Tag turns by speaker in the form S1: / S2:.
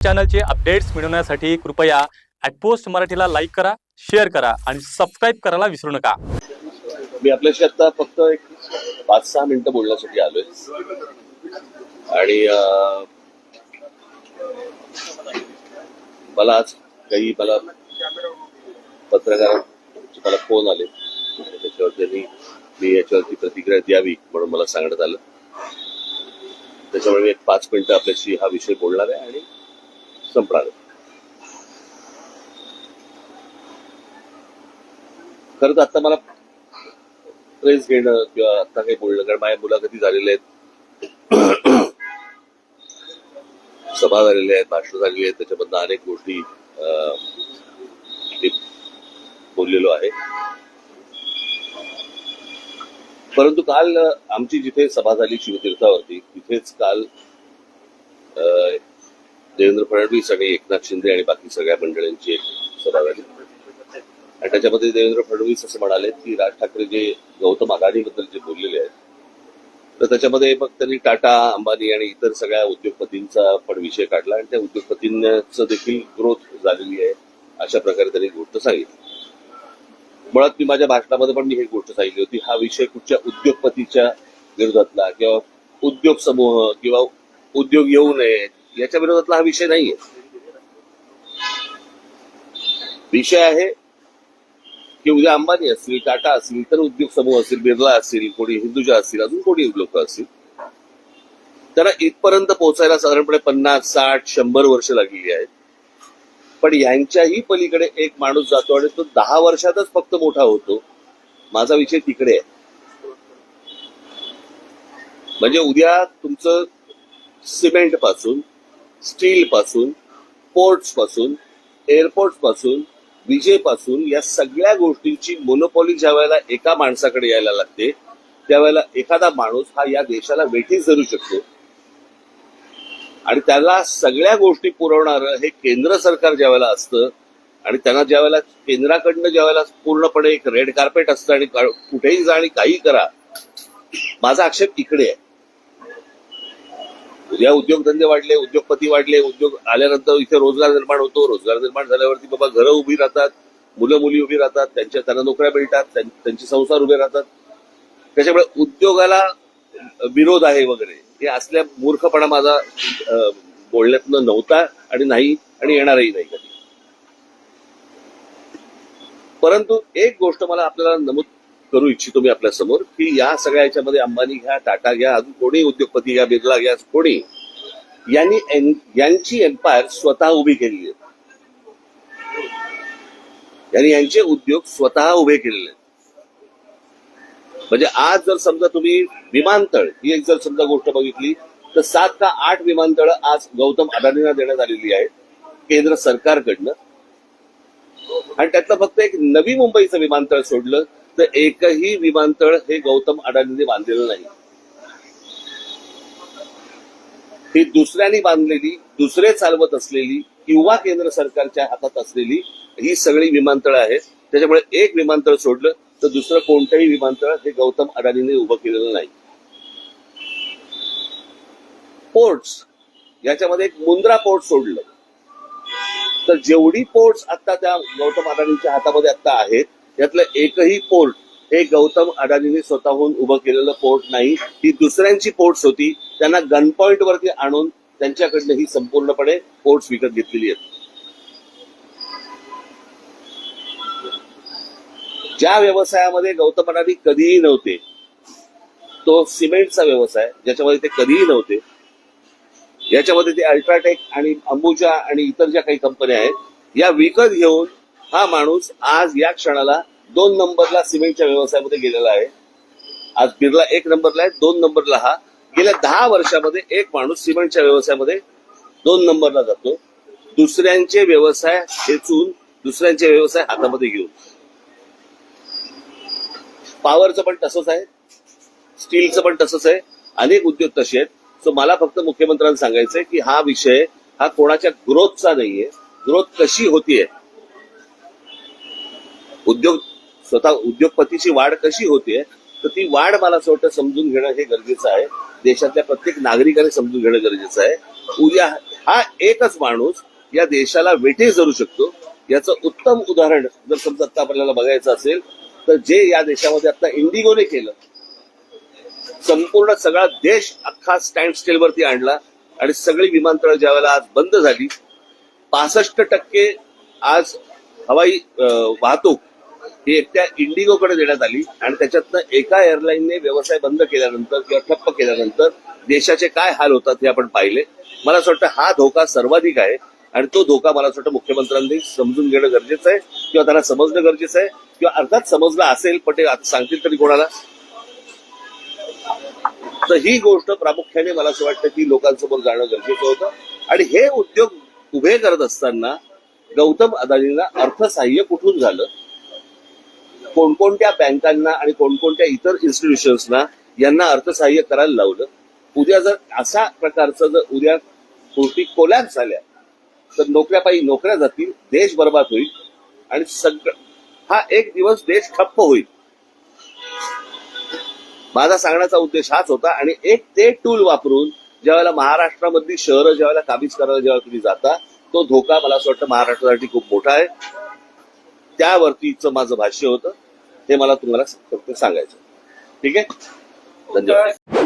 S1: चॅनलचे updates मिळवण्यासाठी कृपया @post मराठीला लाईक करा, शेअर करा आणि सबस्क्राईब करायला विसरू नका।
S2: मी आपल्याशी आता फक्त एक 5-6 मिनिटं बोलण्यासाठी आलोय आणि मला आज काही पत्रकारांचे मला फोन आले आणि त्याच्यावर त्यांनी मी याच्यावरती प्रतिक्रिया द्यावी म्हणून मला सांगण्यात आलं। त्याच्यामुळे मी एक 5 मिनिटं आपल्याशी हा विषय बोलणार आहे आणि संपणार आहे। खरं तर आता मला प्रेस घेणं किंवा आता काही बोलणं, कारण माझ्या मुलाखती झालेल्या आहेत, सभा झालेल्या आहेत, भाषण झालेली आहेत, त्याच्यामधनं अनेक गोष्टी मी बोललेलो आहे। परंतु काल आमची जिथे सभा झाली शिवतीर्थावरती, तिथेच काल देवेंद्र फडणवीस आणि एकनाथ शिंदे आणि बाकी सगळ्या मंडळींची एक सभा झाली आणि त्याच्यामध्ये देवेंद्र फडणवीस असं म्हणाले की राज ठाकरे जे गौतम अदानीबद्दल जे बोललेले आहेत, तर त्याच्यामध्ये मग त्यांनी टाटा, अंबानी आणि इतर सगळ्या उद्योगपतींचा पण विषय काढला आणि त्या उद्योगपतींचं देखील ग्रोथ झालेली आहे अशा प्रकारे त्यांनी गोष्ट सांगितली। मुळात मी माझ्या भाषणामध्ये पण मी ही गोष्ट सांगितली होती, हा विषय कुठच्या उद्योगपतीच्या विरोधातला किंवा उद्योग समूह किंवा उद्योग येऊ नये याच्या विरोधातला हा विषय नाहीये। विषय आहे की उद्या अंबानी असतील, टाटा असतील, इतर उद्योग समूह असतील, बिर्ला असतील, कोणी हिंदुजा असतील, अजून कोणी लोक असतील, त्यांना इथपर्यंत पोहोचायला साधारणपणे 50-60-100 वर्ष लागलेली आहेत। पण यांच्याही पलीकडे एक माणूस जातो आणि तो 10 वर्षातच फक्त मोठा होतो। माझा विषय तिकडे आहे। म्हणजे उद्या तुमचं सिमेंट पासून, स्टील पासून, पोर्ट्स पासून, एअरपोर्ट पासून, विजेपासून या सगळ्या गोष्टींची मोनोपॉली ज्या वेळेला एका माणसाकडे यायला लागते, त्यावेळेला एखादा माणूस हा या देशाला वेठीस धरू शकतो आणि त्याला सगळ्या गोष्टी पुरवणारं हे केंद्र सरकार ज्या वेळेला असतं आणि त्यांना ज्या वेळेला केंद्राकडनं ज्या वेळेला पूर्णपणे एक रेड कार्पेट असतं आणि कुठेही जा आणि काही करा, माझा आक्षेप इकडे आहे। उद्या उद्योगधंदे वाढले, उद्योगपती वाढले, उद्योग आल्यानंतर इथे रोजगार निर्माण होतो, रोजगार निर्माण झाल्यावरती बाबा घरं उभी राहतात, मुलं मुली उभी राहतात, त्यांना नोकऱ्या मिळतात, त्यांचे संसार उभे राहतात। त्याच्यामुळे उद्योगाला विरोध आहे वगैरे हे असल्या मूर्खपणा माझा बोलण्यातनं नव्हता आणि नाही आणि येणारही नाही कधी। परंतु एक गोष्ट मला आपल्याला नमूद करू इच्छितो मी आपल्या समोर की या सगळ्या याच्यामध्ये अंबानी घ्या, टाटा घ्या, अजून कोणी उद्योगपती घ्या, बिर्ला घ्या, कोणी यांची एम्पायर स्वतः उभी केलेली आहे। यांनी यांचे उद्योग स्वतः उभे केलेले आहेत। म्हणजे आज जर समजा तुम्ही विमानतळ ही एक जर समजा गोष्ट बघितली तर 7 का 8 विमानतळ आज गौतम अदानींना देण्यात आलेली आहेत केंद्र सरकारकडनं आणि त्यातलं फक्त एक नवी मुंबईचं विमानतळ सोडलं तर एकही विमानतळ हे गौतम अदानींनी बांधलेलं नाही। ही दुसऱ्यांनी बांधलेली, दुसरे चालवत असलेली किंवा केंद्र सरकारच्या हातात असलेली ही सगळी विमानतळं आहेत। त्याच्यामुळे एक विमानतळ सोडलं तर दुसरं कोणतंही विमानतळ हे गौतम अदानींनी उभं केलेलं नाही। पोर्ट्स याच्यामध्ये एक मुंद्रा पोर्ट सोडलं तर जेवढी पोर्ट्स आता त्या गौतम अदानींच्या हातामध्ये आता आहेत त्यातलं एकही पोर्ट हे गौतम अदानींनी स्वतःहून उभं केलेलं पोर्ट नाही, ही दुसऱ्यांची पोर्ट्स होती। त्यांना गन पॉइंट वरती आणून त्यांच्याकडनं ही संपूर्णपणे पोर्ट्स विकत घेतलेली आहेत। ज्या व्यवसायामध्ये गौतम अदानी कधीही नव्हते तो सिमेंटचा व्यवसाय, ज्याच्यामध्ये ते कधीही नव्हते, याच्यामध्ये ते अल्ट्राटेक आणि अंबुजा आणि इतर ज्या काही कंपन्या आहेत या विकत घेऊन हा माणूस आज या क्षणाला 2 नंबरला सिमेंटच्या व्यवसायामध्ये गेलेला आहे। आज बिर्ला 1 नंबरला आहे, 2 नंबरला हा। गेल्या 10 वर्षामध्ये एक माणूस सिमेंटच्या व्यवसायामध्ये 2 नंबरला जातो, दुसऱ्यांचे व्यवसाय खेचून, दुसऱ्यांचे व्यवसाय हातामध्ये घेऊन। पॉवरचं पण तसंच आहे, स्टीलचं पण तसंच आहे, अनेक उद्योग तसे आहेत। सो मला फक्त मुख्यमंत्र्यांना सांगायचंय की हा विषय हा कोणाच्या ग्रोथचा नाहीये, ग्रोथ कशी होतीये, स्वतः उद्योगपतीची वाढ कशी होतीये, तर ती वाढ मला असं वाटतं समजून घेणं हे गरजेचं आहे। देशातल्या प्रत्येक नागरिकाने समजून घेणं गरजेचं आहे। उद्या हा एकच माणूस या देशाला वेठीस धरू शकतो. याचं उत्तम उदाहरण जर समजा आता आपल्याला बघायचं असेल तर जे या देशामध्ये आता इंडिगोने केलं, संपूर्ण सगळा देश अख्खा स्टँड स्टिलवरती आणला आणि सगळी विमानतळ ज्यावेळेला आज बंद झाली, 65% आज हवाई वाहतूक ही एकट्या इंडिगोकडे देण्यात आली आणि त्याच्यातनं एका एअरलाईनने व्यवसाय बंद केल्यानंतर किंवा ठप्प केल्यानंतर देशाचे काय हाल होतात हे आपण पाहिले. मला असं वाटतं हा धोका सर्वाधिक आहे आणि तो धोका मला असं वाटतं मुख्यमंत्र्यांनी समजून घेणं गरजेचं आहे किंवा त्यांना समजणं गरजेचं आहे किंवा अर्थात समजलं असेल पण ते आता सांगतील तरी कोणाला. तर ही गोष्ट प्रामुख्याने मला असं वाटतं की लोकांसमोर जाणं गरजेचं होतं. आणि हे उद्योग उभे करत असताना गौतम अदानींना अर्थसहाय्य कुठून झालं, कोणकोणत्या बँकांना आणि कोणकोणत्या इतर इन्स्टिट्यूशन्सना यांना अर्थसहाय्य करायला लावलं. उद्या जर अशा प्रकारचं जर उद्या गोष्टी कोलॅप्स झाल्या तर नोकऱ्या जातील, देश बर्बाद होईल आणि हा एक दिवस देश ठप्प होईल. माझा सांगण्याचा उद्देश हाच होता. आणि एक ते टूल वापरून ज्यावेळेला महाराष्ट्रामधली शहरं ज्यावेळेला काबीज करायला जेव्हा तुम्ही जाता, तो धोका मला असं वाटतं महाराष्ट्रासाठी खूप मोठा आहे. त्यावरतीचं माझं भाष्य होतं, हे मला तुम्हाला फक्त सांगायचं. ठीक आहे, धन्यवाद.